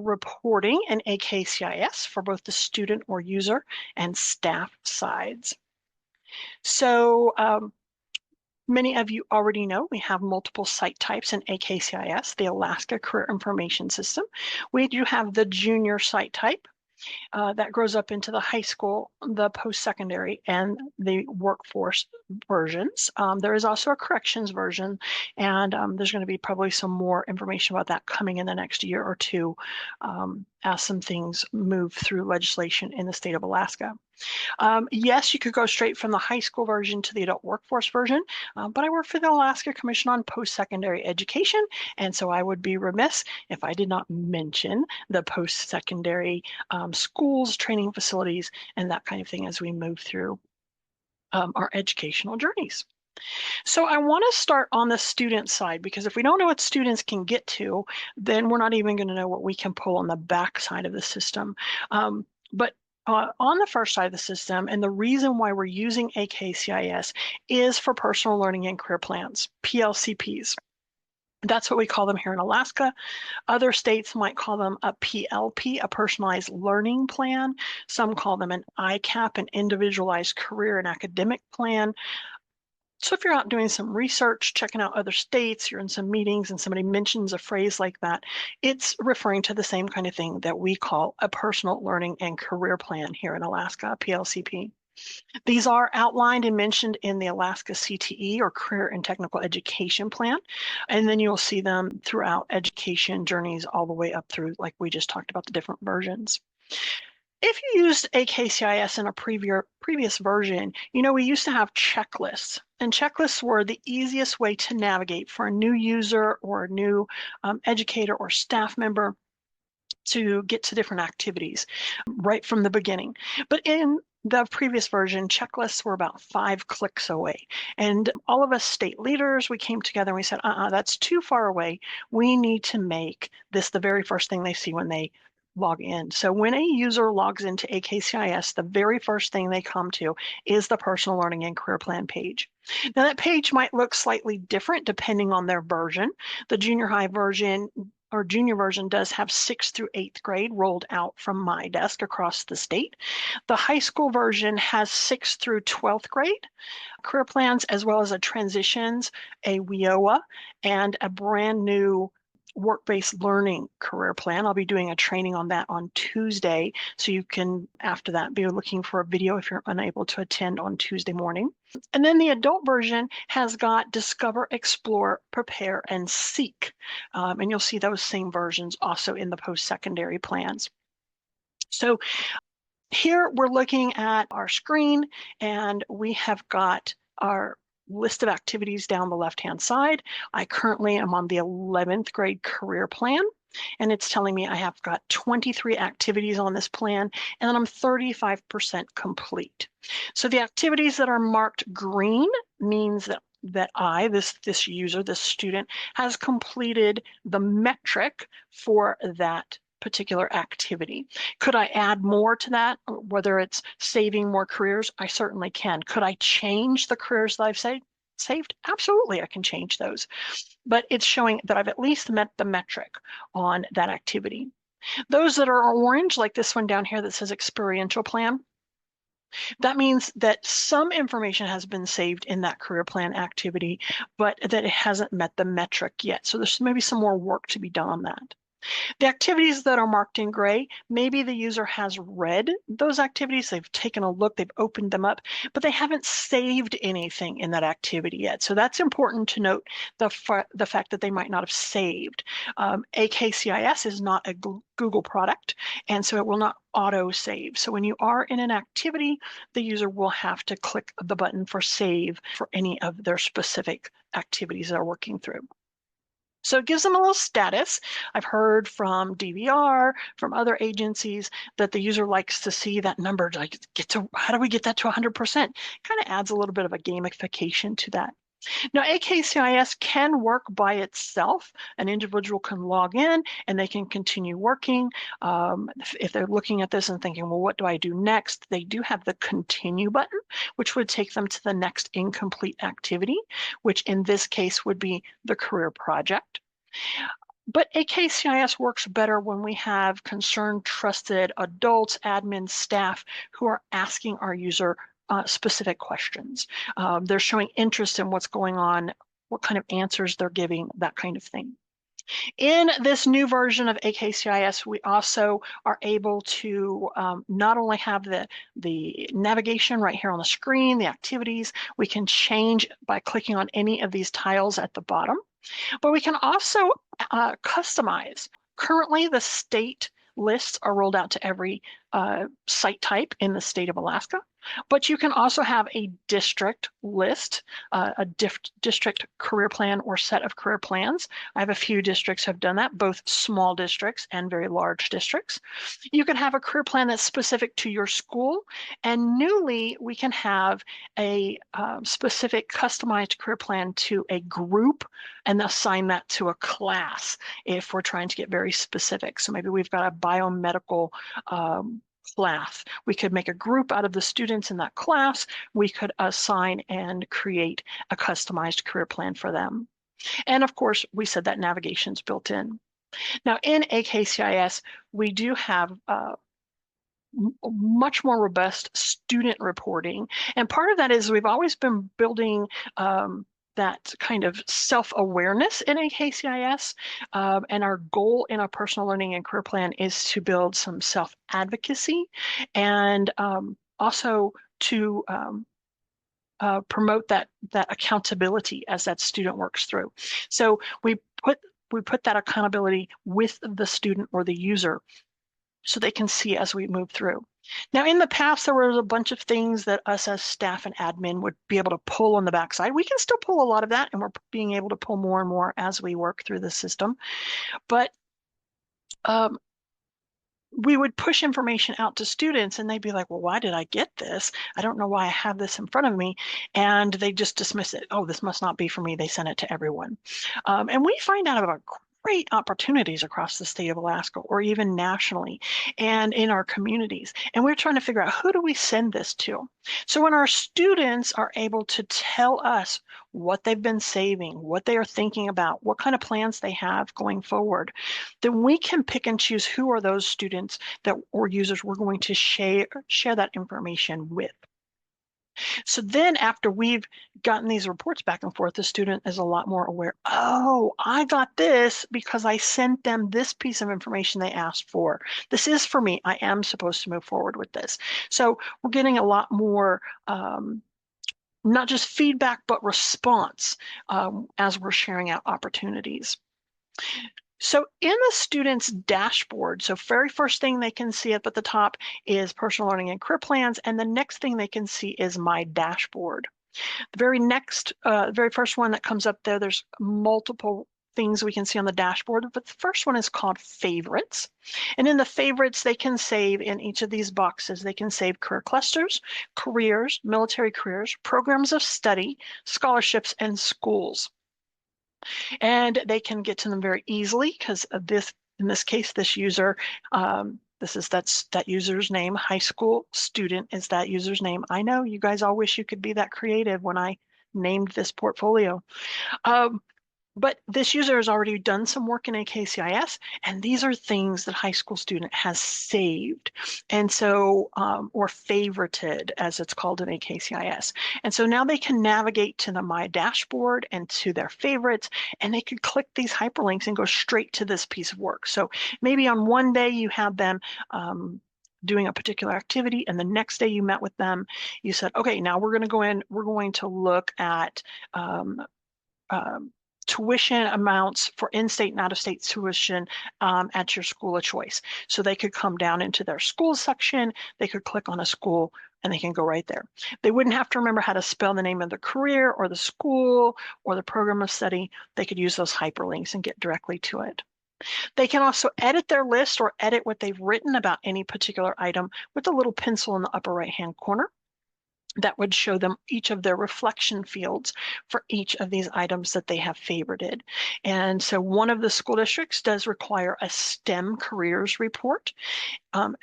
reporting in AKCIS for both the student or user and staff sides. So many of you already know we have multiple site types in AKCIS, the Alaska Career Information System. We do have the junior site type. That grows up into the high school, the post-secondary, and the workforce versions. There is also a corrections version, and there's going to be probably some more information about that coming in the next year or two as some things move through legislation in the state of Alaska. Yes, you could go straight from the high school version to the adult workforce version, but I work for the Alaska Commission on Post-Secondary Education, and so I would be remiss if I did not mention the post-secondary schools, training facilities, and that kind of thing as we move through our educational journeys. So I want to start on the student side, because if we don't know what students can get to, then we're not even going to know what we can pull on the back side of the system. But on the first side of the system, and the reason why we're using AKCIS is for personal learning and career plans, PLCPs. That's what we call them here in Alaska. Other states might call them a PLP, a personalized learning plan. Some call them an ICAP, an individualized career and academic plan. So if you're out doing some research, checking out other states, you're in some meetings and somebody mentions a phrase like that, it's referring to the same kind of thing that we call a personal learning and career plan here in Alaska, a PLCP. These are outlined and mentioned in the Alaska CTE, or Career and Technical Education Plan, and then you'll see them throughout education journeys all the way up through, like we just talked about, the different versions. If you used AKCIS in a previous version, you know we used to have checklists, and checklists were the easiest way to navigate for a new user or a new educator or staff member to get to different activities right from the beginning. But in the previous version, checklists were about 5 clicks away. And all of us state leaders, we came together and we said, that's too far away. We need to make this the very first thing they see when they log in. So when a user logs into AKCIS, the very first thing they come to is the personal learning and career plan page. Now that page might look slightly different depending on their version. The junior high version or junior version does have 6th through 8th grade rolled out from my desk across the state. The high school version has 6th through 12th grade career plans, as well as a transitions, a WIOA, and a brand new work-based learning career plan. I'll be doing a training on that on Tuesday, so you can, after that, be looking for a video if you're unable to attend on Tuesday morning. And then the adult version has got Discover, Explore, Prepare, and Seek. And you'll see those same versions also in the post-secondary plans. So here we're looking at our screen, and we have got our list of activities down the left-hand side. I currently am on the 11th grade career plan, and it's telling me I have got 23 activities on this plan, and then I'm 35% complete. So the activities that are marked green means that I, this user, this student, has completed the metric for that particular activity. Could I add more to that, whether it's saving more careers? I certainly can. Could I change the careers that I've saved? Absolutely, I can change those. But it's showing that I've at least met the metric on that activity. Those that are orange, like this one down here that says experiential plan, that means that some information has been saved in that career plan activity, but that it hasn't met the metric yet. So there's maybe some more work to be done on that. The activities that are marked in gray, maybe the user has read those activities, they've taken a look, they've opened them up, but they haven't saved anything in that activity yet. So that's important to note, the fact that they might not have saved. AKCIS is not a Google product, and so it will not auto-save. So when you are in an activity, the user will have to click the button for save for any of their specific activities they're working through. So it gives them a little status. I've heard from DVR, from other agencies, that the user likes to see that number, like how do we get that to 100%? Kind of adds a little bit of a gamification to that. Now, AKCIS can work by itself. An individual can log in and they can continue working. If they're looking at this and thinking, well, what do I do next? They do have the continue button, which would take them to the next incomplete activity, which in this case would be the career project. But AKCIS works better when we have concerned, trusted adults, admin, staff who are asking our user specific questions. They're showing interest in what's going on, what kind of answers they're giving, that kind of thing. In this new version of AKCIS, we also are able to not only have the navigation right here on the screen, the activities, we can change by clicking on any of these tiles at the bottom. But we can also customize. Currently, the state lists are rolled out to every site type in the state of Alaska, but you can also have a district list, a district career plan or set of career plans. I have a few districts have done that, both small districts and very large districts. You can have a career plan that's specific to your school, and newly we can have a specific customized career plan to a group and assign that to a class if we're trying to get very specific. So maybe we've got a biomedical class. We could make a group out of the students in that class. We could assign and create a customized career plan for them. And of course, we said that navigation's built in. Now in AKCIS, we do have much more robust student reporting. And part of that is we've always been building that kind of self-awareness in AKCIS. And our goal in a personal learning and career plan is to build some self-advocacy and also to promote that accountability as that student works through. So we put that accountability with the student or the user so they can see as we move through. Now, in the past, there was a bunch of things that us as staff and admin would be able to pull on the backside. We can still pull a lot of that, and we're being able to pull more and more as we work through the system. But we would push information out to students and they'd be like, well, why did I get this? I don't know why I have this in front of me. And they just dismiss it. Oh, this must not be for me. They sent it to everyone. And we find out about great opportunities across the state of Alaska or even nationally and in our communities. And we're trying to figure out who do we send this to? So when our students are able to tell us what they've been saving, what they are thinking about, what kind of plans they have going forward, then we can pick and choose who are those students that or users we're going to share that information with. So then after we've gotten these reports back and forth, the student is a lot more aware. Oh, I got this because I sent them this piece of information they asked for. This is for me. I am supposed to move forward with this. So we're getting a lot more not just feedback, but response as we're sharing out opportunities. So in the student's dashboard, so very first thing they can see up at the top is personal learning and career plans, and the next thing they can see is my dashboard. The very next, very first one that comes up there, there's multiple things we can see on the dashboard, but the first one is called favorites. And in the favorites, they can save in each of these boxes, they can save career clusters, careers, military careers, programs of study, scholarships, and schools. And they can get to them very easily because of this, in this case, this user, that's that user's name, high school student is that user's name. I know you guys all wish you could be that creative when I named this portfolio. But this user has already done some work in AKCIS, and these are things that high school student has saved, and so or favorited, as it's called in AKCIS. And so now they can navigate to the My Dashboard and to their favorites, and they can click these hyperlinks and go straight to this piece of work. So maybe on one day you have them doing a particular activity, and the next day you met with them, you said, okay, now we're going to go in, we're going to look at tuition amounts for in-state and out-of-state tuition at your school of choice. So they could come down into their school section, they could click on a school, and they can go right there. They wouldn't have to remember how to spell the name of the career or the school or the program of study. They could use those hyperlinks and get directly to it. They can also edit their list or edit what they've written about any particular item with a little pencil in the upper right-hand corner. that would show them each of their reflection fields for each of these items that they have favorited. And so one of the school districts does require a STEM careers report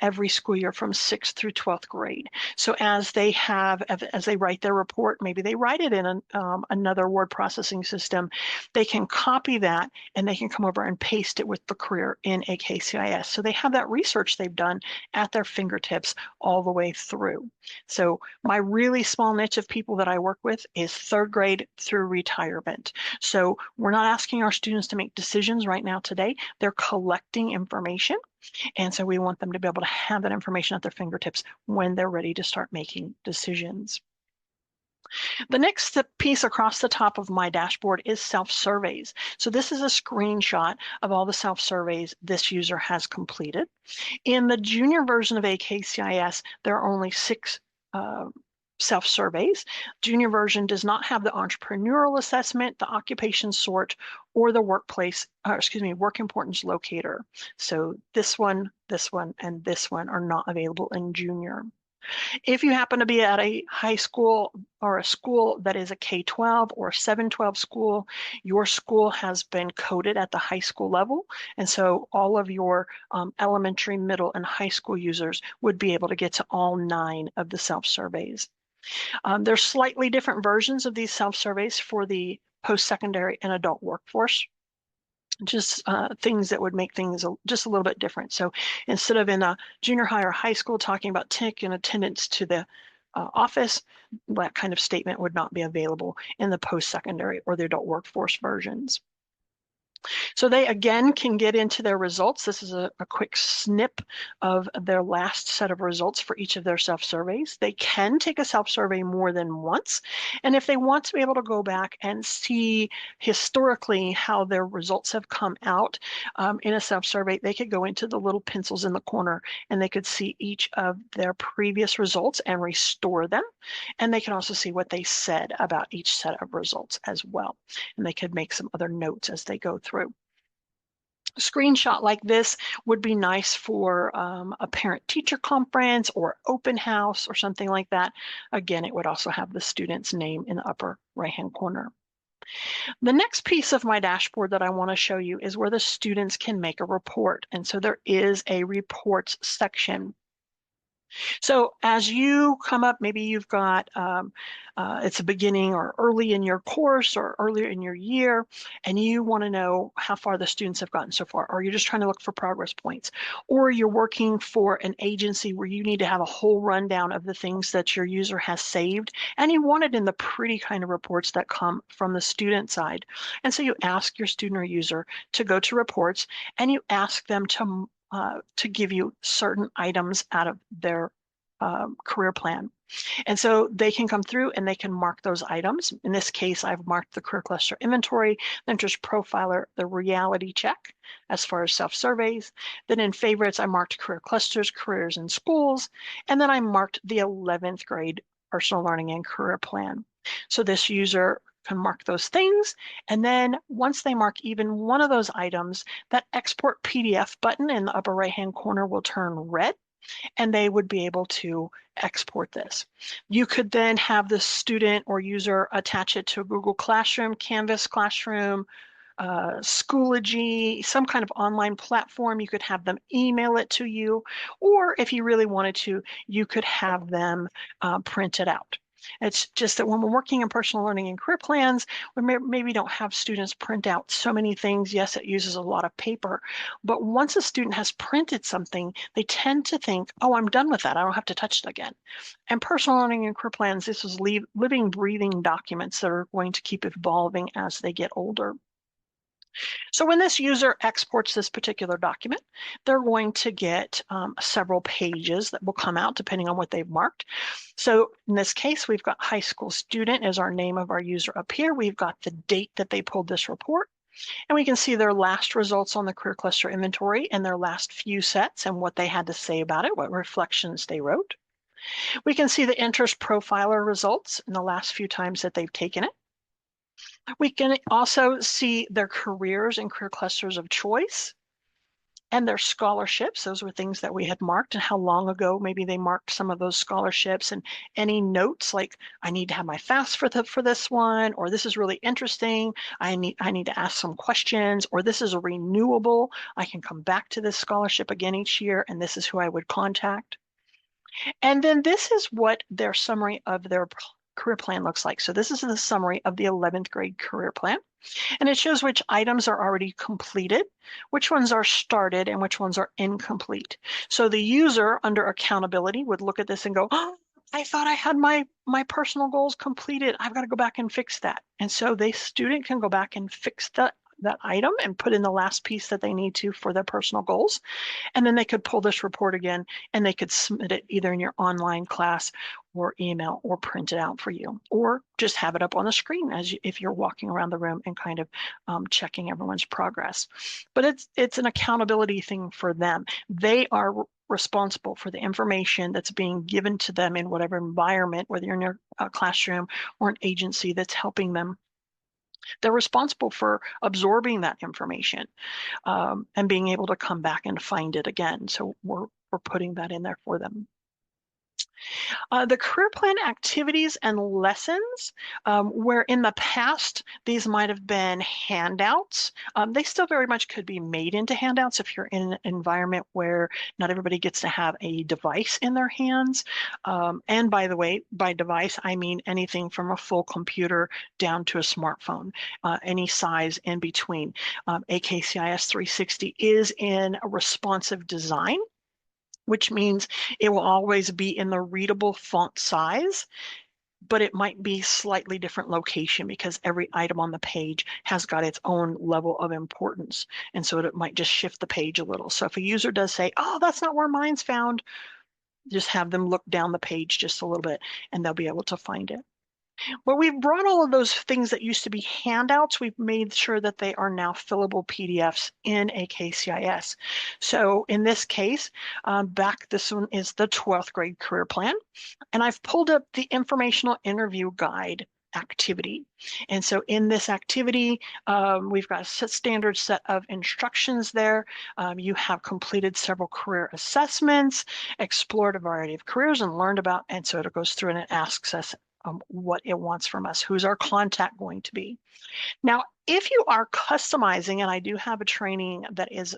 every school year from 6th through 12th grade. So as they write their report, maybe they write it in another word processing system, they can copy that and they can come over and paste it with the career in AKCIS. So they have that research they've done at their fingertips all the way through. So my really small niche of people that I work with is 3rd grade through retirement. So we're not asking our students to make decisions right now today. They're collecting information. And so we want them to be able to have that information at their fingertips when they're ready to start making decisions. The next piece across the top of my dashboard is self-surveys. So this is a screenshot of all the self-surveys this user has completed. In the junior version of AKCIS, there are only 6 self-surveys. Junior version does not have the entrepreneurial assessment, the occupation sort, or the work importance locator. So this one, and this one are not available in junior. If you happen to be at a high school or a school that is a K-12 or 7-12 school, your school has been coded at the high school level. And so all of your elementary, middle, and high school users would be able to get to all 9 of the self-surveys. There's slightly different versions of these self-surveys for the post-secondary and adult workforce. Just things that would make things just a little bit different. So instead of in a junior high or high school talking about tick and attendance to the office, that kind of statement would not be available in the post-secondary or the adult workforce versions. So they again can get into their results. This is a quick snip of their last set of results for each of their self-surveys. They can take a self-survey more than once. And if they want to be able to go back and see historically how their results have come out in a self-survey, they could go into the little pencils in the corner and they could see each of their previous results and restore them. And they can also see what they said about each set of results as well. And they could make some other notes as they go through. A screenshot like this would be nice for a parent-teacher conference or open house or something like that. Again, it would also have the student's name in the upper right-hand corner. The next piece of my dashboard that I want to show you is where the students can make a report. And so there is a reports section. So as you come up, maybe you've got, it's a beginning or early in your course or earlier in your year, and you want to know how far the students have gotten so far, or you're just trying to look for progress points, or you're working for an agency where you need to have a whole rundown of the things that your user has saved, and you want it in the pretty kind of reports that come from the student side. And so you ask your student or user to go to reports, and you ask them to give you certain items out of their career plan. And so they can come through and they can mark those items. In this case, I've marked the career cluster inventory, the interest profiler, the reality check as far as self-surveys. Then in favorites, I marked career clusters, careers in schools, and then I marked the 11th grade personal learning and career plan. So this user can mark those things. And then once they mark even one of those items, that export PDF button in the upper right-hand corner will turn red, and they would be able to export this. You could then have the student or user attach it to a Google Classroom, Canvas Classroom, Schoology, some kind of online platform. You could have them email it to you, or if you really wanted to, you could have them print it out. It's just that when we're working in personal learning and career plans, we maybe don't have students print out so many things. Yes, it uses a lot of paper, but once a student has printed something, they tend to think, oh, I'm done with that. I don't have to touch it again. And personal learning and career plans, this is living, breathing documents that are going to keep evolving as they get older. So when this user exports this particular document, they're going to get several pages that will come out depending on what they've marked. So in this case, we've got high school student as our name of our user up here. We've got the date that they pulled this report. And we can see their last results on the career cluster inventory and their last few sets and what they had to say about it, what reflections they wrote. We can see the interest profiler results in the last few times that they've taken it. We can also see their careers and career clusters of choice. and their scholarships. Those were things that we had marked and how long ago maybe they marked some of those scholarships, and any notes like I need to have my FAFSA for this one, or this is really interesting. I need to ask some questions, or this is a renewable. I can come back to this scholarship again each year, and this is who I would contact. And then this is what their summary of their career plan looks like. So this is the summary of the 11th grade career plan. And it shows which items are already completed, which ones are started, and which ones are incomplete. So the user under accountability would look at this and go, oh, I thought I had my personal goals completed. I've got to go back and fix that. And so the student can go back and fix that item and put in the last piece that they need to for their personal goals. And then they could pull this report again and they could submit it either in your online class or email or print it out for you, or just have it up on the screen if you're walking around the room and kind of checking everyone's progress. But it's an accountability thing for them. They are responsible for the information that's being given to them in whatever environment, whether you're in your classroom or an agency that's helping them. They're responsible for absorbing that information and being able to come back and find it again. So we're putting that in there for them. The career plan activities and lessons, where in the past these might have been handouts, they still very much could be made into handouts if you're in an environment where not everybody gets to have a device in their hands. And by the way, by device, I mean anything from a full computer down to a smartphone, any size in between. AKCIS 360 is in a responsive design, which means it will always be in the readable font size, but it might be slightly different location because every item on the page has got its own level of importance. And so it might just shift the page a little. So if a user does say, oh, that's not where mine's found, just have them look down the page just a little bit and they'll be able to find it. Well, we've brought all of those things that used to be handouts. We've made sure that they are now fillable PDFs in AKCIS. So in this case, this one is the 12th grade career plan. And I've pulled up the informational interview guide activity. And so in this activity, we've got a standard set of instructions there. You have completed several career assessments, explored a variety of careers and learned about, and so it goes through and it asks us what it wants from us. Who's our contact going to be? Now, if you are customizing, and I do have a training that is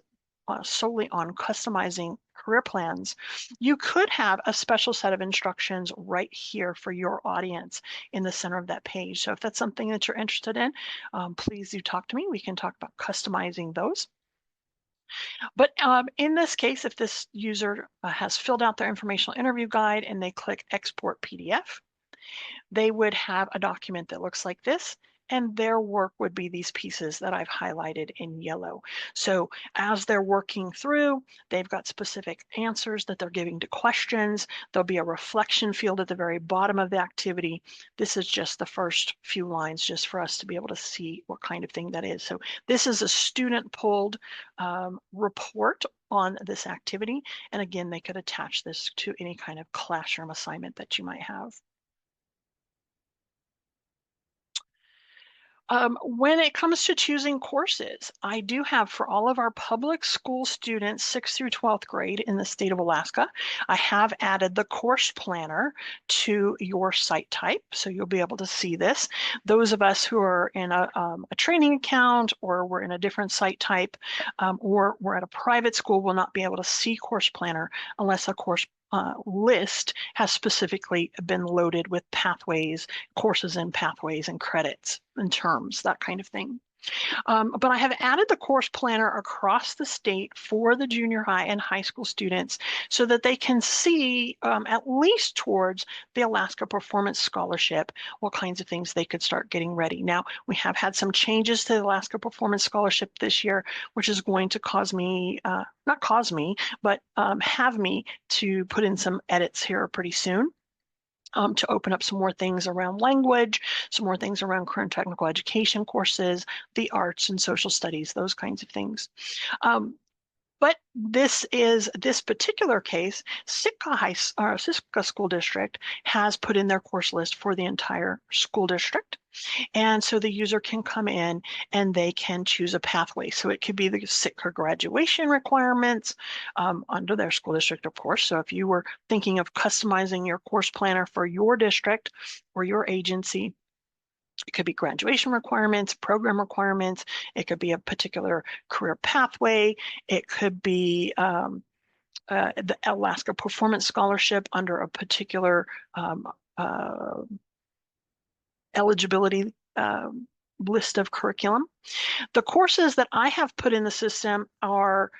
solely on customizing career plans, you could have a special set of instructions right here for your audience in the center of that page. So if that's something that you're interested in, please do talk to me. We can talk about customizing those. But in this case, if this user has filled out their informational interview guide and they click Export PDF, they would have a document that looks like this, and their work would be these pieces that I've highlighted in yellow. So as they're working through, they've got specific answers that they're giving to questions. There'll be a reflection field at the very bottom of the activity. This is just the first few lines just for us to be able to see what kind of thing that is. So this is a student-pulled report on this activity. And again, they could attach this to any kind of classroom assignment that you might have. When it comes to choosing courses, I do have for all of our public school students, 6th through 12th grade in the state of Alaska, I have added the course planner to your site type. So you'll be able to see this. Those of us who are in a training account, or we're in a different site type, or we're at a private school, will not be able to see course planner unless a course list has specifically been loaded with pathways, courses and pathways and credits and terms, that kind of thing. But I have added the course planner across the state for the junior high and high school students so that they can see, at least towards the Alaska Performance Scholarship, what kinds of things they could start getting ready. Now, we have had some changes to the Alaska Performance Scholarship this year, which is going to cause me, not cause me, but have me to put in some edits here pretty soon. To open up some more things around language, some more things around current technical education courses, the arts and social studies, those kinds of things. But this particular case, Sitka School District has put in their course list for the entire school district. And so the user can come in and they can choose a pathway. So it could be the Sitka graduation requirements under their school district, of course. So if you were thinking of customizing your course planner for your district or your agency, it could be graduation requirements, program requirements. It could be a particular career pathway. It could be the Alaska Performance Scholarship under a particular eligibility list of curriculum. The courses that I have put in the system are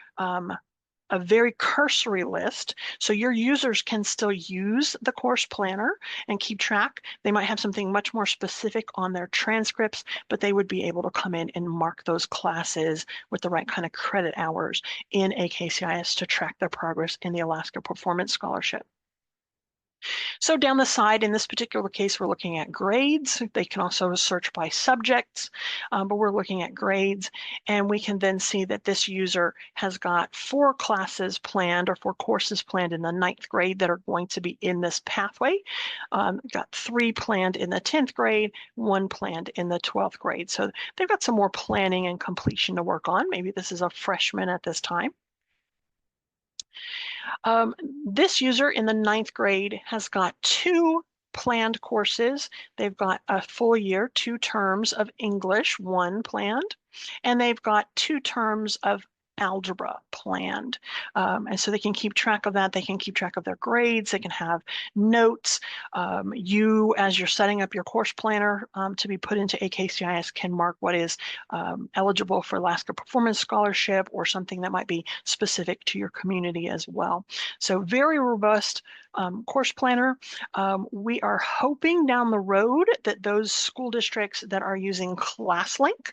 a very cursory list. So your users can still use the course planner and keep track. They might have something much more specific on their transcripts, but they would be able to come in and mark those classes with the right kind of credit hours in AKCIS to track their progress in the Alaska Performance Scholarship. So down the side, in this particular case, we're looking at grades. They can also search by subjects, but we're looking at grades. And we can then see that this user has got 4 classes planned or 4 courses planned in the 9th grade that are going to be in this pathway. Got 3 planned in the 10th grade, 1 planned in the 12th grade. So they've got some more planning and completion to work on. Maybe this is a freshman at this time. This user in the 9th grade has got 2 planned courses. They've got a full year, 2 terms of English, 1 planned, and they've got 2 terms of algebra planned. And so they can keep track of that. They can keep track of their grades. They can have notes. You, as you're setting up your course planner to be put into AKCIS, can mark what is eligible for Alaska Performance Scholarship or something that might be specific to your community as well. So very robust course planner. We are hoping down the road that those school districts that are using ClassLink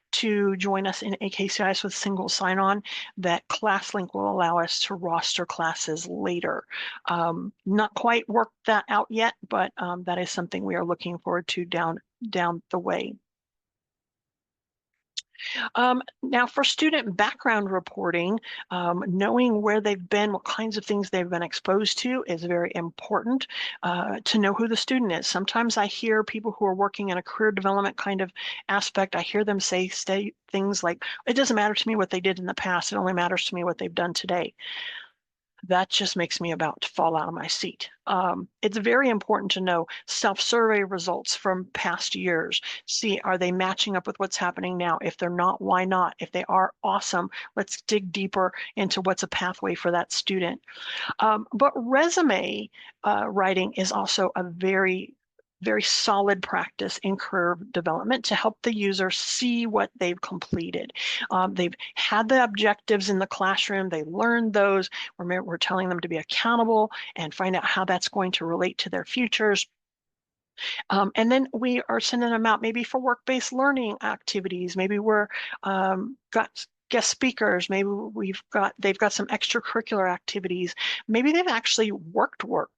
to join us in AKCIS with single sign-on, that ClassLink will allow us to roster classes later. Not quite worked that out yet, but that is something we are looking forward to down the way. Now for student background reporting, knowing where they've been, what kinds of things they've been exposed to is very important to know who the student is. Sometimes I hear people who are working in a career development kind of aspect, I hear them say things like, it doesn't matter to me what they did in the past, it only matters to me what they've done today. That just makes me about to fall out of my seat. It's very important to know self-survey results from past years. See, are they matching up with what's happening now? If they're not, why not? If they are, awesome. Let's dig deeper into what's a pathway for that student. But resume writing is also a very solid practice in career development to help the user see what they've completed. They've had the objectives in the classroom, they learned those. We're telling them to be accountable and find out how that's going to relate to their futures. And then we are sending them out maybe for work-based learning activities. Maybe we're got guest speakers. Maybe they've got some extracurricular activities. Maybe they've actually worked or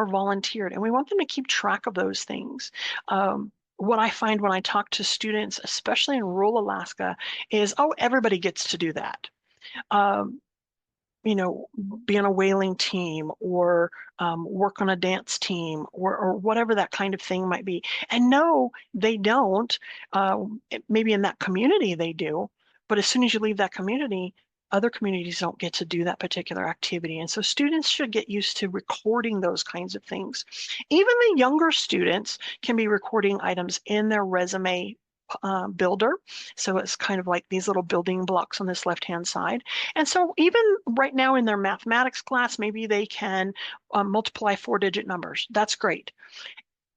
volunteered, and we want them to keep track of those things. What I find when I talk to students, especially in rural Alaska, is, oh, everybody gets to do that. You know, be on a whaling team or work on a dance team or whatever that kind of thing might be. And no, they don't. Maybe in that community they do, but as soon as you leave that community, other communities don't get to do that particular activity. And so students should get used to recording those kinds of things. Even the younger students can be recording items in their resume builder. So it's kind of like these little building blocks on this left-hand side. And so even right now in their mathematics class, maybe they can multiply 4-digit numbers. That's great.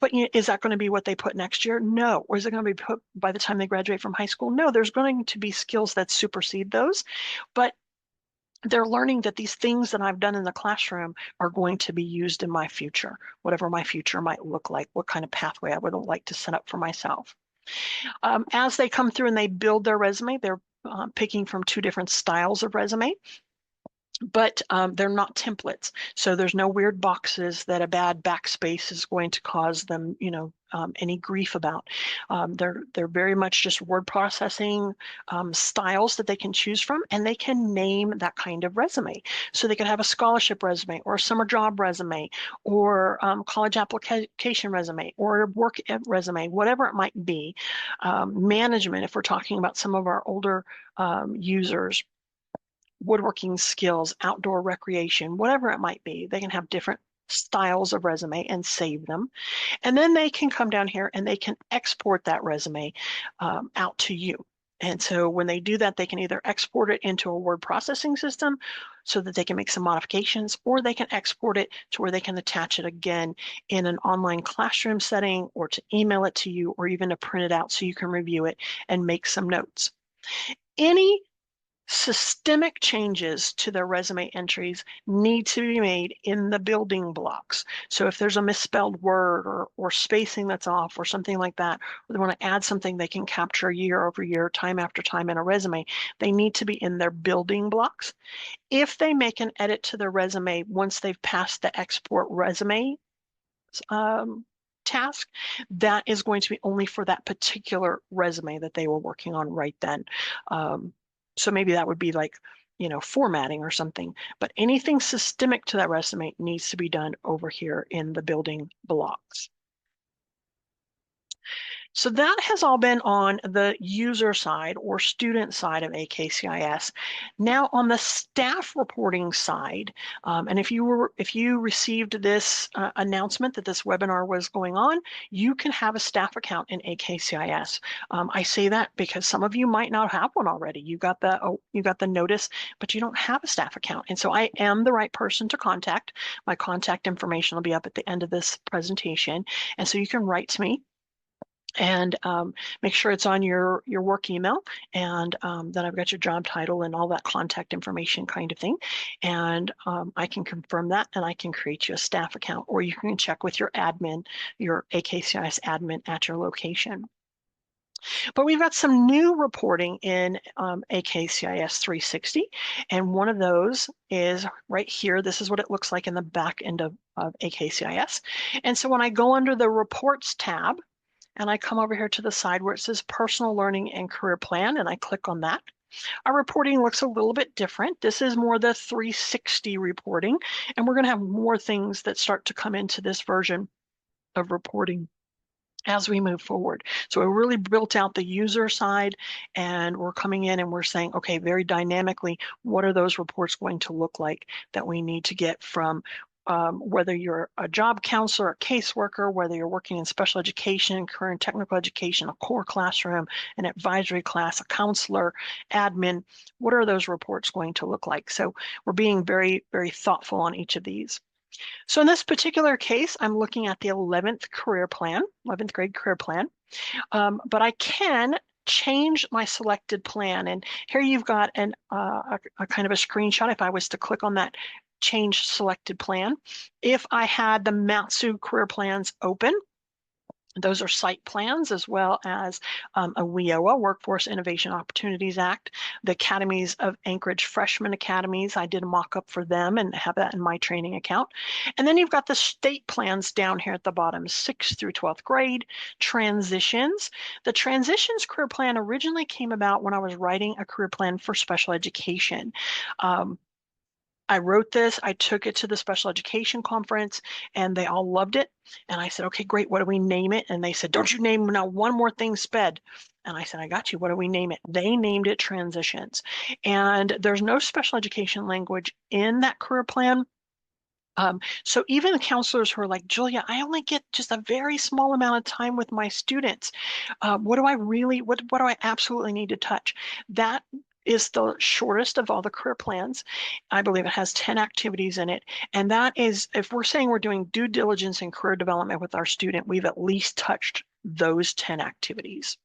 But is that going to be what they put next year? No. Or is it going to be put by the time they graduate from high school? No, there's going to be skills that supersede those. But they're learning that these things that I've done in the classroom are going to be used in my future, whatever my future might look like, what kind of pathway I would like to set up for myself. As they come through and they build their resume, they're picking from 2 different styles of resume. but they're not templates. So there's no weird boxes that a bad backspace is going to cause them, any grief about. They're very much just word processing styles that they can choose from, and they can name that kind of resume. So they could have a scholarship resume or a summer job resume or college application resume or work resume, whatever it might be. Management, if we're talking about some of our older users, woodworking skills, outdoor recreation, whatever it might be. They can have different styles of resume and save them. And then they can come down here and they can export that resume out to you. And so when they do that, they can either export it into a word processing system so that they can make some modifications, or they can export it to where they can attach it again in an online classroom setting, or to email it to you, or even to print it out so you can review it and make some notes. Any systemic changes to their resume entries need to be made in the building blocks. So if there's a misspelled word or spacing that's off or something like that, or they want to add something they can capture year over year, time after time in a resume, they need to be in their building blocks. If they make an edit to their resume once they've passed the export resume task, that is going to be only for that particular resume that they were working on right then. So maybe that would be like, formatting or something, but anything systemic to that resume needs to be done over here in the building blocks. So that has all been on the user side or student side of AKCIS. Now on the staff reporting side, and if you received this announcement that this webinar was going on, you can have a staff account in AKCIS. I say that because some of you might not have one already. You got the notice, but you don't have a staff account, and so I am the right person to contact. My contact information will be up at the end of this presentation, and so you can write to me and make sure it's on your work email, and that I've got your job title and all that contact information kind of thing. And I can confirm that, and I can create you a staff account, or you can check with your admin, your AKCIS admin at your location. But we've got some new reporting in AKCIS 360, and one of those is right here. This is what it looks like in the back end of AKCIS. And so when I go under the Reports tab, and I come over here to the side where it says Personal Learning and Career Plan, and I click on that. Our reporting looks a little bit different. This is more the 360 reporting, and we're going to have more things that start to come into this version of reporting as we move forward. So we really built out the user side, and we're coming in and we're saying, okay, very dynamically, what are those reports going to look like that we need to get from whether you're a job counselor, a caseworker, whether you're working in special education, career and technical education, a core classroom, an advisory class, a counselor, admin, what are those reports going to look like? So we're being very, very thoughtful on each of these. So in this particular case, I'm looking at the 11th grade career plan, but I can change my selected plan. And here you've got a kind of a screenshot. If I was to click on that change selected plan, if I had the Matsu career plans open, those are site plans, as well as a WIOA, Workforce Innovation Opportunities Act, the Academies of Anchorage Freshman Academies. I did a mock-up for them and have that in my training account. And then you've got the state plans down here at the bottom, 6th through 12th grade, transitions. The transitions career plan originally came about when I was writing a career plan for special education. I wrote this, I took it to the special education conference, and they all loved it. And I said, okay, great, what do we name it? And they said, don't you name now one more thing, SPED. And I said, I got you, what do we name it? They named it transitions. And there's no special education language in that career plan. So even the counselors who are like, Julia, I only get just a very small amount of time with my students. What do I absolutely need to touch? That is the shortest of all the career plans. I believe it has 10 activities in it. And that is, if we're saying we're doing due diligence and career development with our student, we've at least touched those 10 activities.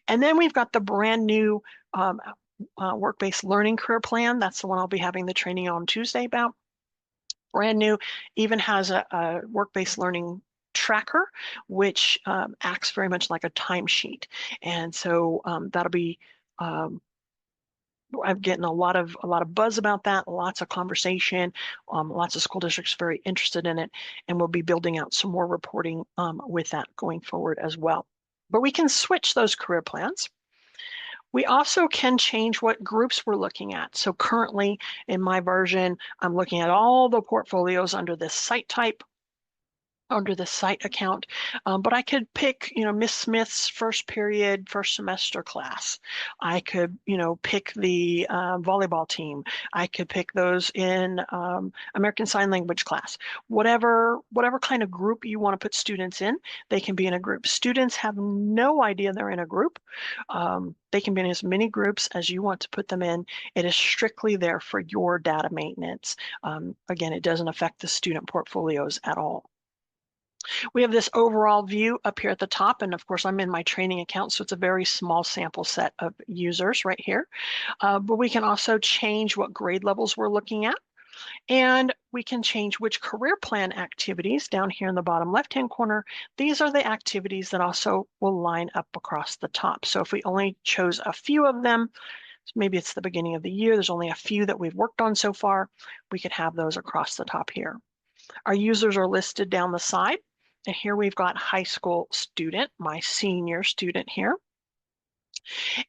And then we've got the brand new work-based learning career plan. That's the one I'll be having the training on Tuesday about. Brand new, even has a work-based learning tracker, which acts very much like a timesheet. And so that'll be I'm getting a lot of buzz about that, lots of conversation, lots of school districts very interested in it, and we'll be building out some more reporting with that going forward as well. But we can switch those career plans. We also can change what groups we're looking at. So currently in my version, I'm looking at all the portfolios under this site type, under the site account, but I could pick, Miss Smith's first period, first semester class. I could, pick the volleyball team. I could pick those in American Sign Language class. Whatever kind of group you want to put students in, they can be in a group. Students have no idea they're in a group. They can be in as many groups as you want to put them in. It is strictly there for your data maintenance. Again, it doesn't affect the student portfolios at all. We have this overall view up here at the top, and of course I'm in my training account, so it's a very small sample set of users right here. But we can also change what grade levels we're looking at, and we can change which career plan activities down here in the bottom left-hand corner. These are the activities that also will line up across the top. So if we only chose a few of them, maybe it's the beginning of the year, there's only a few that we've worked on so far, we could have those across the top here. Our users are listed down the side. And here we've got high school student, my senior student here.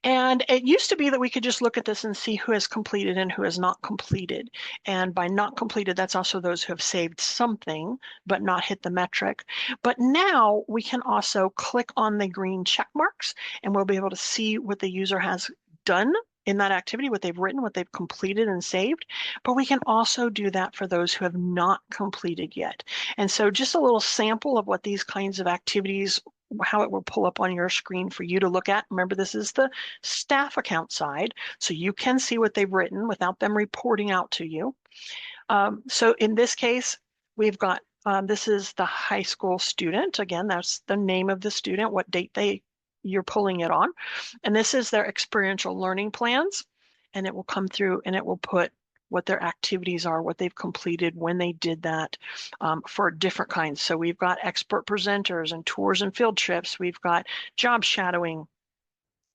And it used to be that we could just look at this and see who has completed and who has not completed. And by not completed, that's also those who have saved something but not hit the metric. But now we can also click on the green check marks and we'll be able to see what the user has done in that activity, what they've written, what they've completed and saved, but we can also do that for those who have not completed yet. And so just a little sample of what these kinds of activities, how it will pull up on your screen for you to look at. Remember, this is the staff account side, so you can see what they've written without them reporting out to you. So in this case, we've got, this is the high school student. Again, that's the name of the student, what date you're pulling it on. And this is their experiential learning plans. And it will come through and it will put what their activities are, what they've completed, when they did that, for different kinds. So we've got expert presenters and tours and field trips. We've got job shadowing,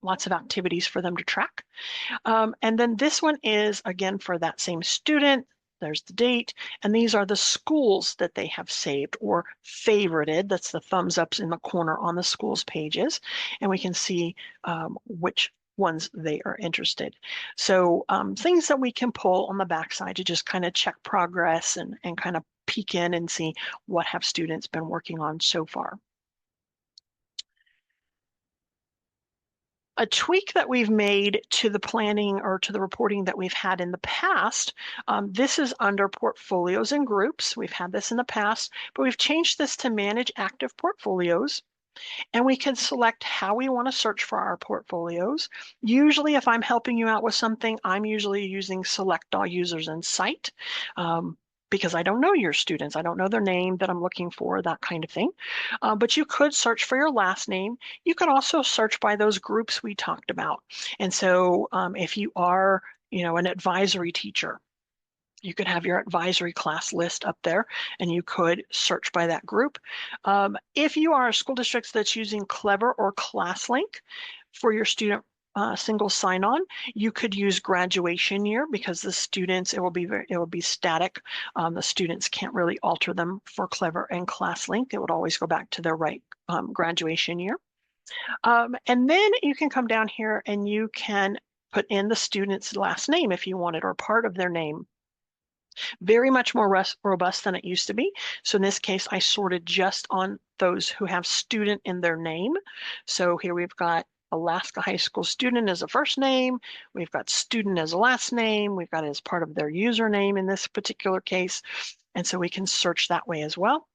lots of activities for them to track. And then this one is, again, for that same student. There's the date, and these are the schools that they have saved or favorited. That's the thumbs ups in the corner on the schools pages, and we can see which ones they are interested. So things that we can pull on the backside to just kind of check progress and kind of peek in and see what have students been working on so far. A tweak that we've made to the planning or to the reporting that we've had in the past, this is under portfolios and groups. We've had this in the past, but we've changed this to manage active portfolios. And we can select how we want to search for our portfolios. Usually, if I'm helping you out with something, I'm usually using select all users in site. Because I don't know your students. I don't know their name that I'm looking for, that kind of thing. But you could search for your last name. You could also search by those groups we talked about. And so if you are, an advisory teacher, you could have your advisory class list up there and you could search by that group. If you are a school district that's using Clever or ClassLink for your student single sign-on, you could use graduation year because the students, it will be static. The students can't really alter them for Clever and ClassLink. It would always go back to their right graduation year. And then you can come down here and you can put in the student's last name if you want it, or part of their name. Very much more robust than it used to be. So in this case, I sorted just on those who have student in their name. So here we've got Alaska High School student as a first name. We've got student as a last name. We've got it as part of their username in this particular case. And so we can search that way as well.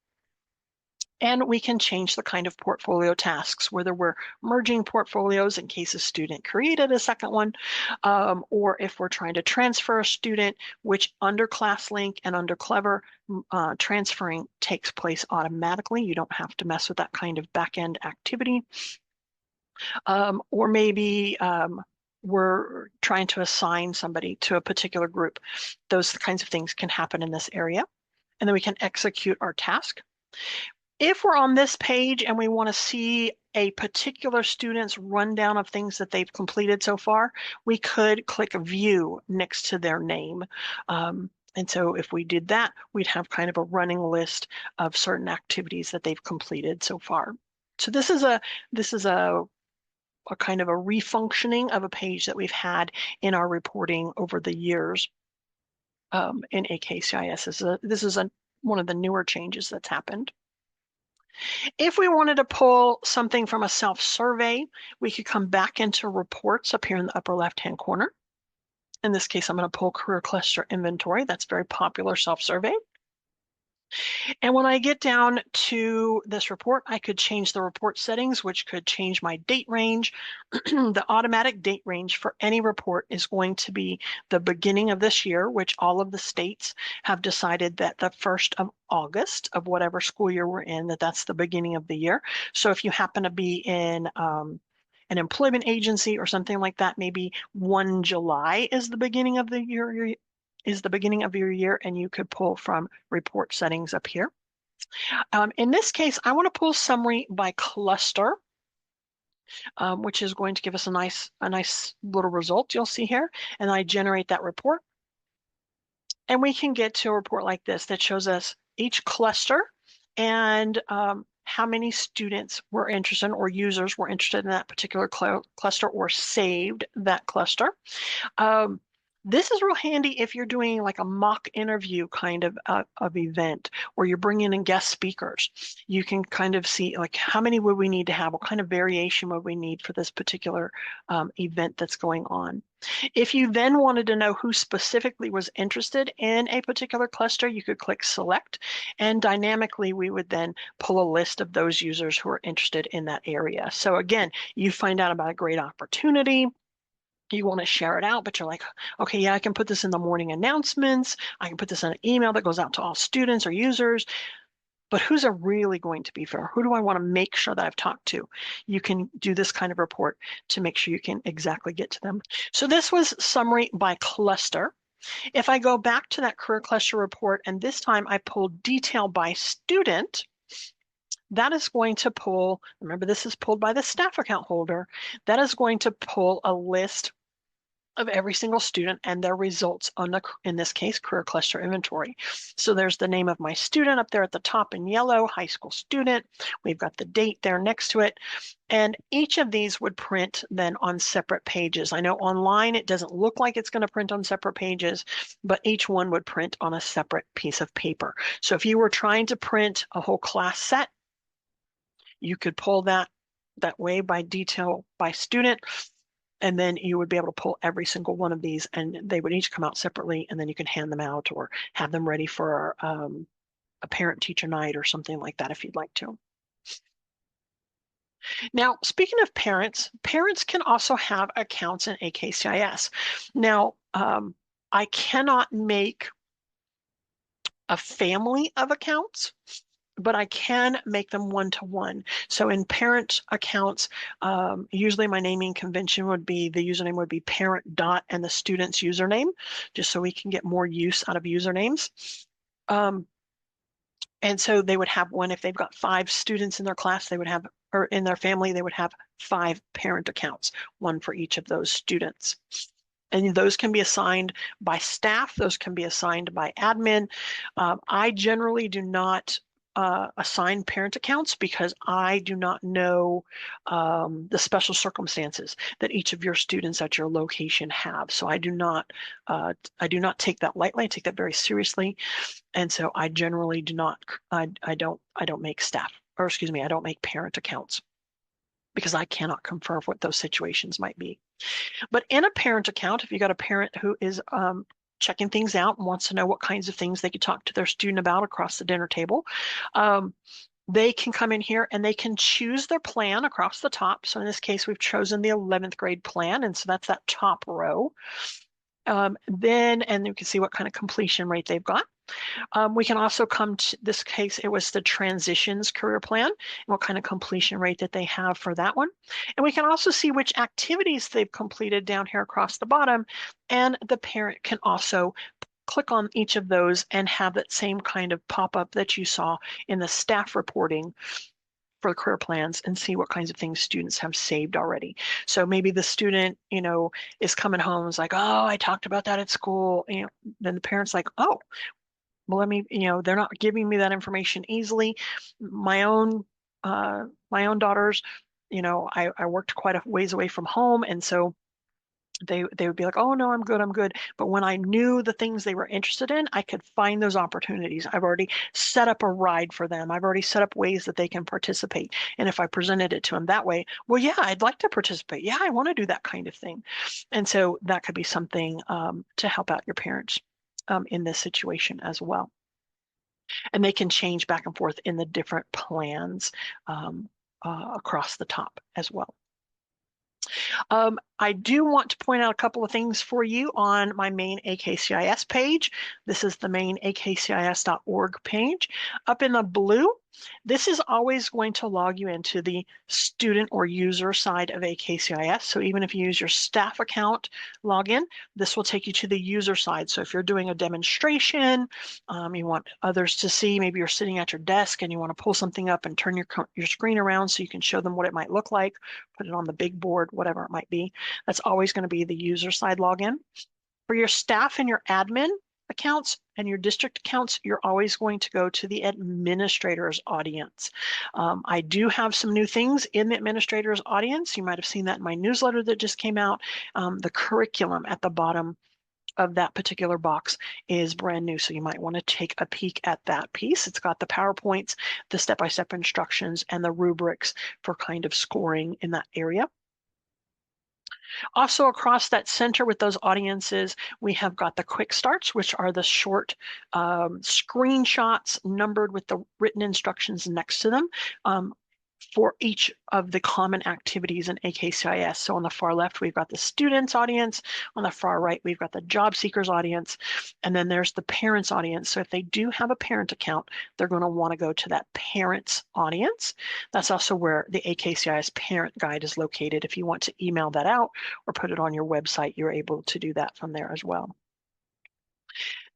And we can change the kind of portfolio tasks, whether we're merging portfolios in case a student created a second one, or if we're trying to transfer a student, which under ClassLink and under Clever, transferring takes place automatically. You don't have to mess with that kind of back-end activity. Or maybe we're trying to assign somebody to a particular group. Those kinds of things can happen in this area. And then we can execute our task. If we're on this page and we want to see a particular student's rundown of things that they've completed so far, we could click View next to their name. And so if we did that, we'd have kind of a running list of certain activities that they've completed so far. So this is a kind of a refunctioning of a page that we've had in our reporting over the years in AKCIS. This is one of the newer changes that's happened. If we wanted to pull something from a self-survey, we could come back into reports up here in the upper left-hand corner. In this case, I'm going to pull career cluster inventory. That's very popular self-survey. And when I get down to this report, I could change the report settings, which could change my date range. The automatic date range for any report is going to be the beginning of this year, which all of the states have decided that the 1st of August of whatever school year we're in, that's the beginning of the year. So if you happen to be in an employment agency or something like that, maybe 1 July is the beginning of the year, and you could pull from report settings up here. In this case, I want to pull summary by cluster, which is going to give us a nice little result you'll see here. And I generate that report. And we can get to a report like this that shows us each cluster and how many students were interested or users were interested in that particular cluster or saved that cluster. This is real handy if you're doing like a mock interview kind of event where you're bringing in guest speakers. You can kind of see like how many would we need to have, what kind of variation would we need for this particular event that's going on. If you then wanted to know who specifically was interested in a particular cluster, you could click select, and dynamically we would then pull a list of those users who are interested in that area. So again, you find out about a great opportunity. You want to share it out, but you're like, okay, yeah, I can put this in the morning announcements. I can put this in an email that goes out to all students or users. But who's it really going to be for? Who do I want to make sure that I've talked to? You can do this kind of report to make sure you can exactly get to them. So this was summary by cluster. If I go back to that career cluster report, and this time I pull detail by student, that is going to pull, remember this is pulled by the staff account holder, that is going to pull a list of every single student and their results on the, in this case, career cluster inventory. So there's the name of my student up there at the top in yellow, high school student. We've got the date there next to it. And each of these would print then on separate pages. I know online it doesn't look like it's going to print on separate pages, but each one would print on a separate piece of paper. So if you were trying to print a whole class set, you could pull that way by detail by student. And then you would be able to pull every single one of these and they would each come out separately, and then you can hand them out or have them ready for a parent-teacher night or something like that if you'd like to. Now, speaking of parents, parents can also have accounts in AKCIS. Now, I cannot make a family of accounts, but I can make them one-to-one. So in parent accounts, usually my naming convention would be, the username would be parent dot and the student's username, just so we can get more use out of usernames. And so they would have one, if they've got 5 students in their class, they would have, or in their family, they would have 5 parent accounts, one for each of those students. And those can be assigned by staff, those can be assigned by admin. I generally do not assign parent accounts because I do not know the special circumstances that each of your students at your location have. So I do not take that lightly. I take that very seriously, and so I generally do not. I don't make staff, or excuse me, I don't make parent accounts because I cannot confirm what those situations might be. But in a parent account, if you got a parent who is checking things out and wants to know what kinds of things they could talk to their student about across the dinner table, they can come in here and they can choose their plan across the top. So in this case, we've chosen the 11th grade plan, and so that's that top row. And you can see what kind of completion rate they've got. We can also come to this case, it was the transitions career plan, and what kind of completion rate that they have for that one. And we can also see which activities they've completed down here across the bottom, and the parent can also click on each of those and have that same kind of pop-up that you saw in the staff reporting for career plans and see what kinds of things students have saved already. So maybe the student, is coming home and is like, oh, I talked about that at school. Then the parent's like, oh, well, let me, they're not giving me that information easily. My own daughters, I worked quite a ways away from home, and so they would be like, oh no, I'm good. But when I knew the things they were interested in, I could find those opportunities. I've already set up a ride for them. I've already set up ways that they can participate. And if I presented it to them that way, well, yeah, I'd like to participate. Yeah, I want to do that kind of thing. And so that could be something to help out your parents in this situation as well. And they can change back and forth in the different plans across the top as well. I do want to point out a couple of things for you on my main AKCIS page. This is the main akcis.org page. Up in the blue, this is always going to log you into the student or user side of AKCIS. So even if you use your staff account login, this will take you to the user side. So if you're doing a demonstration, you want others to see, maybe you're sitting at your desk and you want to pull something up and turn your screen around so you can show them what it might look like, put it on the big board, whatever it might be. That's always going to be the user side login. For your staff and your admin accounts and your district accounts, you're always going to go to the administrator's audience. I do have some new things in the administrator's audience. You might have seen that in my newsletter that just came out. The curriculum at the bottom of that particular box is brand new, so you might want to take a peek at that piece. It's got the PowerPoints, the step-by-step instructions, and the rubrics for kind of scoring in that area. Also across that center with those audiences, we have got the quick starts, which are the short screenshots numbered with the written instructions next to them. For each of the common activities in AKCIS. So on the far left, we've got the students audience. On the far right, we've got the job seekers audience. And then there's the parents audience. So if they do have a parent account, they're going to want to go to that parents audience. That's also where the AKCIS parent guide is located. If you want to email that out or put it on your website, you're able to do that from there as well.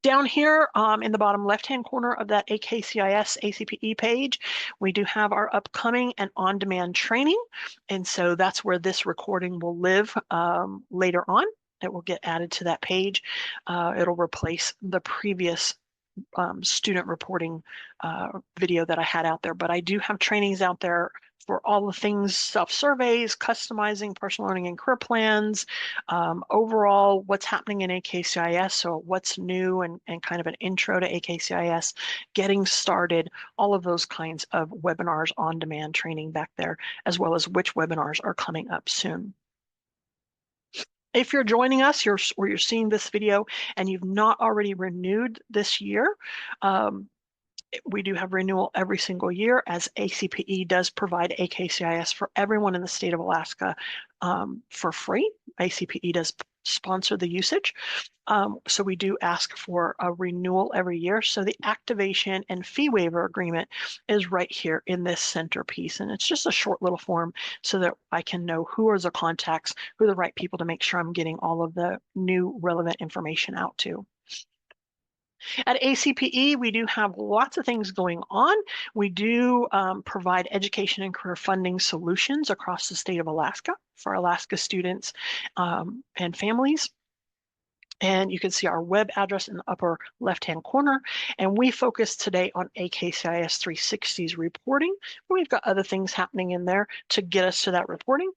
Down here in the bottom left-hand corner of that AKCIS ACPE page, we do have our upcoming and on-demand training. And so that's where this recording will live later on. It will get added to that page. It'll replace the previous student reporting video that I had out there. But I do have trainings out there for all the things, self-surveys, customizing personal learning and career plans, overall what's happening in AKCIS, so what's new and kind of an intro to AKCIS, getting started, all of those kinds of webinars on demand training back there, as well as which webinars are coming up soon. If you're joining us or you're seeing this video and you've not already renewed this year, we do have renewal every single year, as ACPE does provide AKCIS for everyone in the state of Alaska for free. ACPE does sponsor the usage. So we do ask for a renewal every year. So the activation and fee waiver agreement is right here in this centerpiece. And it's just a short little form so that I can know who are the contacts, who are the right people to make sure I'm getting all of the new relevant information out to. At ACPE, we do have lots of things going on. We do provide education and career funding solutions across the state of Alaska for Alaska students and families. And you can see our web address in the upper left-hand corner. And we focus today on AKCIS 360's reporting. We've got other things happening in there to get us to that reporting.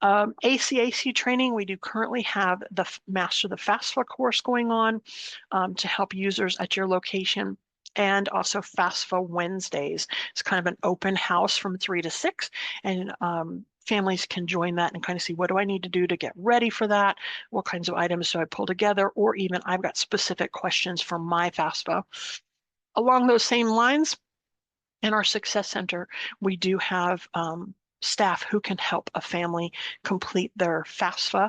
ACAC training, we do currently have the Master the FAFSA course going on to help users at your location. And also FAFSA Wednesdays. It's kind of an open house from 3 to 6. And families can join that and kind of see, what do I need to do to get ready for that? What kinds of items do I pull together? Or even I've got specific questions for my FAFSA. Along those same lines, in our Success Center, we do have staff who can help a family complete their FAFSA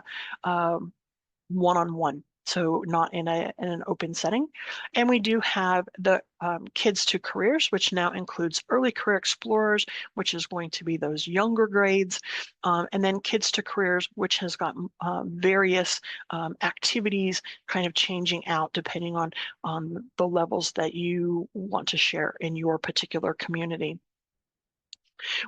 one-on-one. so not in an open setting. And we do have the Kids to Careers, which now includes Early Career Explorers, which is going to be those younger grades, and then Kids to Careers, which has got various activities kind of changing out depending on the levels that you want to share in your particular community.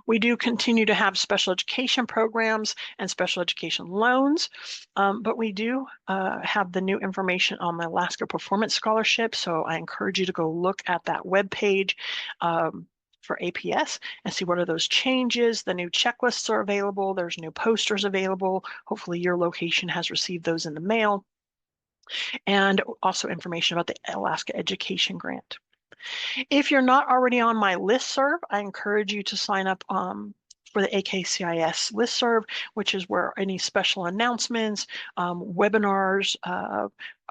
We do continue to have special education programs and special education loans, but we do have the new information on the Alaska Performance Scholarship, so I encourage you to go look at that webpage for APS and see what are those changes. The new checklists are available. There's new posters available. Hopefully your location has received those in the mail, and also information about the Alaska Education Grant. If you're not already on my listserv, I encourage you to sign up for the AKCIS listserv, which is where any special announcements, webinars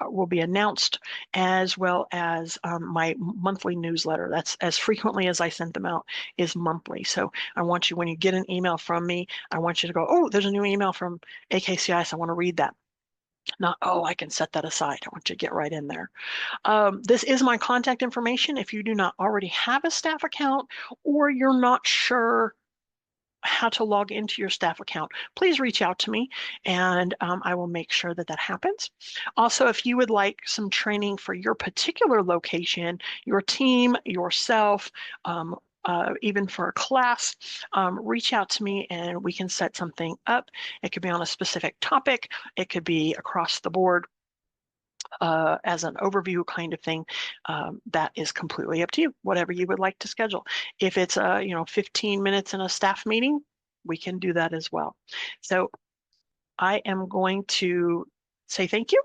will be announced, as well as my monthly newsletter. That's as frequently as I send them out is monthly. So I want you, when you get an email from me, I want you to go, oh, there's a new email from AKCIS. I want to read that. Not, oh, I can set that aside. I want you to get right in there. This is my contact information. If you do not already have a staff account or you're not sure how to log into your staff account, please reach out to me and I will make sure that that happens. Also, if you would like some training for your particular location, your team, yourself, even for a class, reach out to me and we can set something up. It could be on a specific topic. It could be across the board. As an overview kind of thing, that is completely up to you, whatever you would like to schedule. If it's 15 minutes in a staff meeting, we can do that as well. So I am going to say thank you